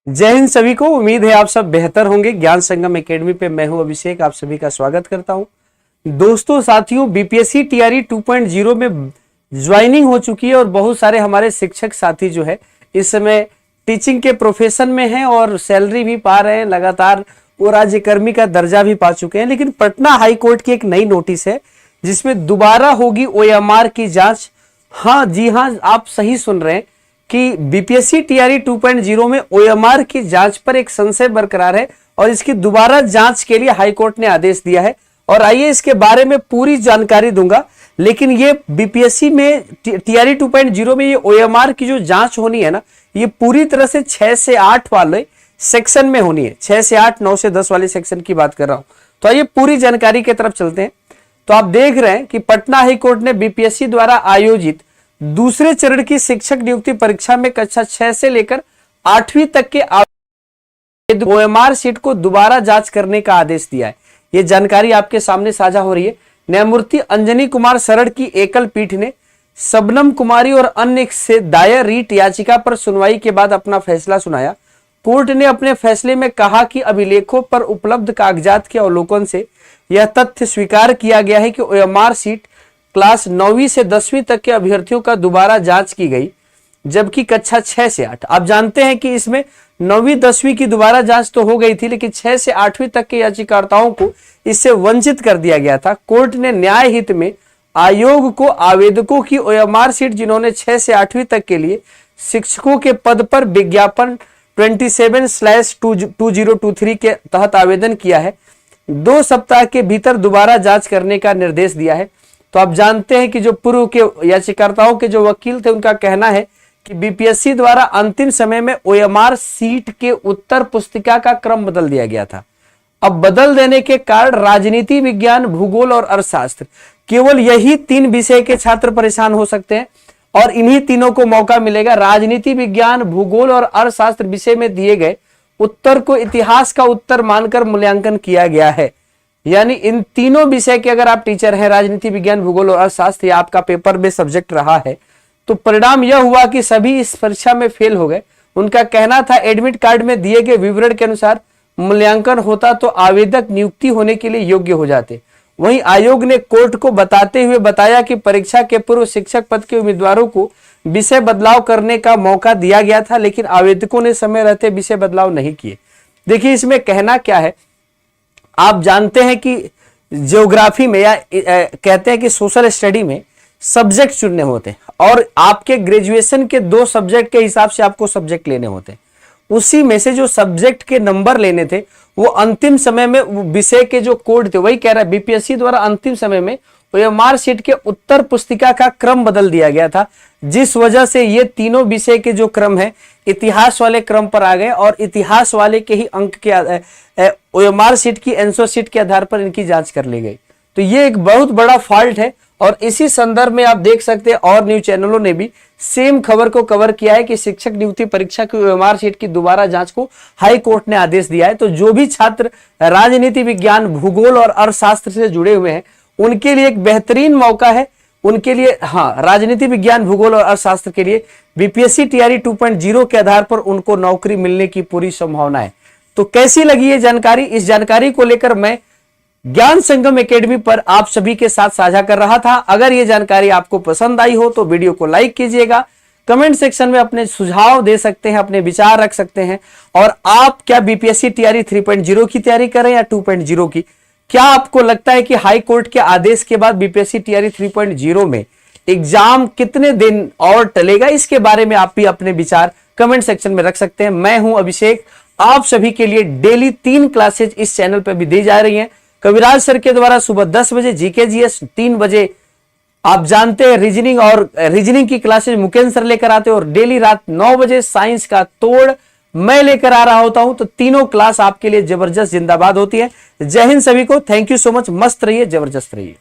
जय हिंद सभी को। उम्मीद है आप सब बेहतर होंगे। ज्ञान संगम एकेडमी पे मैं हूं अभिषेक, आप सभी का स्वागत करता हूं। दोस्तों साथियों, बीपीएससी टीआरई 2.0 में ज्वाइनिंग हो चुकी है और बहुत सारे हमारे शिक्षक साथी जो है इस समय टीचिंग के प्रोफेशन में हैं और सैलरी भी पा रहे हैं, लगातार वो राज्यकर्मी का दर्जा भी पा चुके हैं। लेकिन पटना हाई कोर्ट की एक नई नोटिस है जिसमें दोबारा होगी ओएमआर की जांच। हाँ जी हाँ, आप सही सुन रहे हैं कि बीपीएससी टीआरई 2.0 में ओएमआर की जांच पर एक संशय बरकरार है और इसकी दोबारा जांच के लिए हाईकोर्ट ने आदेश दिया है। और आइए इसके बारे में पूरी जानकारी दूंगा। लेकिन ये बीपीएससी में टीआरई 2.0 में ये ओएमआर की जो जांच होनी है ना, ये पूरी तरह से 6 से 8 वाले सेक्शन में होनी है। 6 से 8, 9 से 10 वाले सेक्शन की बात कर रहा हूं। तो आइए पूरी जानकारी की तरफ चलते हैं। तो आप देख रहे हैं कि पटना हाईकोर्ट ने बीपीएससी द्वारा आयोजित दूसरे चरण की शिक्षक नियुक्ति परीक्षा में कक्षा 6 से लेकर 8वीं तक के ओएमआर सीट को दोबारा जांच करने का आदेश दिया है। यह जानकारी आपके सामने साझा हो रही है। न्यायमूर्ति अंजनी कुमार सरड़ की एकल पीठ ने शबनम कुमारी और अन्य से दायर रीट याचिका पर सुनवाई के बाद अपना फैसला सुनाया। कोर्ट ने अपने फैसले में कहा कि अभिलेखों पर उपलब्ध कागजात के अवलोकन से यह तथ्य स्वीकार किया गया है कि ओएमआर सीट क्लास 9वीं से 10वीं तक के अभ्यर्थियों का दोबारा जांच की गई, जबकि कक्षा 6 से 8, आप जानते हैं कि इसमें 9वीं 10वीं की दोबारा जांच तो हो गई थी, लेकिन 6 से 8वीं तक के याचिकाकर्ताओं को इससे वंचित कर दिया गया था। कोर्ट ने न्याय हित में आयोग को आवेदकों की ओएमआर सीट जिन्होंने 6 से 8वीं तक के लिए शिक्षकों के पद पर विज्ञापन 27/2023 के तहत आवेदन किया है, 2 सप्ताह के भीतर दोबारा जांच करने का निर्देश दिया है। तो आप जानते हैं कि जो पूर्व के याचिकाकर्ताओं के जो वकील थे उनका कहना है कि बीपीएससी द्वारा अंतिम समय में ओएमआर सीट के उत्तर पुस्तिका का क्रम बदल दिया गया था। अब बदल देने के कारण राजनीति विज्ञान, भूगोल और अर्थशास्त्र, केवल यही 3 विषय के छात्र परेशान हो सकते हैं और इन्हीं तीनों को मौका मिलेगा। राजनीति विज्ञान, भूगोल और अर्थशास्त्र विषय में दिए गए उत्तर को इतिहास का उत्तर मानकर मूल्यांकन किया गया है। यानी इन तीनों विषय के अगर आप टीचर हैं, राजनीति विज्ञान, भूगोल और अर्थशास्त्र, या आपका पेपर बेस्ड सब्जेक्ट रहा है, तो परिणाम यह हुआ कि सभी इस परीक्षा में फेल हो गए। उनका कहना था एडमिट कार्ड में दिए गए विवरण के अनुसार मूल्यांकन होता तो आवेदक नियुक्ति होने के लिए योग्य हो जाते। वहीं आयोग ने कोर्ट को बताते हुए बताया कि परीक्षा के पूर्व शिक्षक पद के उम्मीदवारों को विषय बदलाव करने का मौका दिया गया था, लेकिन आवेदकों ने समय रहते विषय बदलाव नहीं किए। देखिए इसमें कहना क्या है, आप जानते हैं कि ज्योग्राफी में या कहते हैं कि सोशल स्टडी में सब्जेक्ट चुनने होते हैं और आपके ग्रेजुएशन के 2 सब्जेक्ट के हिसाब से आपको सब्जेक्ट लेने होते हैं। उसी में से जो सब्जेक्ट के नंबर लेने थे वो अंतिम समय में विषय के जो कोड थे, वही कह रहा है बीपीएससी द्वारा अंतिम समय में ओएमआर सीट के उत्तर पुस्तिका का क्रम बदल दिया गया था, जिस वजह से ये तीनों विषय के जो क्रम है इतिहास वाले क्रम पर आ गए और इतिहास वाले के ही अंक के ओएमआर सीट की एंसर सीट के आधार पर इनकी जांच कर ली गई। तो ये एक बहुत बड़ा फॉल्ट है और इसी संदर्भ में आप देख सकते हैं और न्यूज चैनलों ने भी सेम खबर को कवर किया है कि शिक्षक नियुक्ति परीक्षा की ओएमआर सीट की दोबारा जांच को हाई कोर्ट ने आदेश दिया है। तो जो भी छात्र राजनीति विज्ञान, भूगोल और अर्थशास्त्र से जुड़े हुए हैं उनके लिए एक बेहतरीन मौका है। उनके लिए हाँ, राजनीति विज्ञान, भूगोल और अर्थशास्त्र के लिए बीपीएससी टीआरई 2.0 के आधार पर उनको नौकरी मिलने की पूरी संभावना है। तो कैसी लगी ये जानकारी? इस जानकारी को लेकर मैं ज्ञान संगम एकेडमी पर आप सभी के साथ साझा कर रहा था। अगर ये जानकारी आपको पसंद आई हो तो वीडियो को लाइक कीजिएगा, कमेंट सेक्शन में अपने सुझाव दे सकते हैं, अपने विचार रख सकते हैं। और आप क्या बीपीएससी टीआरई 3.0 की तैयारी कर रहे हैं या 2.0 की? क्या आपको लगता है कि हाई कोर्ट के आदेश के बाद बीपीएससी टीआरई 3.0 में एग्जाम कितने दिन और टलेगा? इसके बारे में आप भी अपने विचार कमेंट सेक्शन में रख सकते हैं। मैं हूं अभिषेक, आप सभी के लिए डेली 3 क्लासेज इस चैनल पर भी दी जा रही हैं। कविराज सर के द्वारा सुबह 10 बजे जीके जीएस, 3 बजे आप जानते हैं रीजनिंग, और रीजनिंग की क्लासेज मुकेंद्र सर लेकर आते हैं, और डेली रात 9 बजे साइंस का तोड़ मैं लेकर आ रहा होता हूं। तो तीनों क्लास आपके लिए जबरदस्त जिंदाबाद होती है। जय हिंद सभी को, थैंक यू सो मच। मस्त रहिए, जबरदस्त रहिए।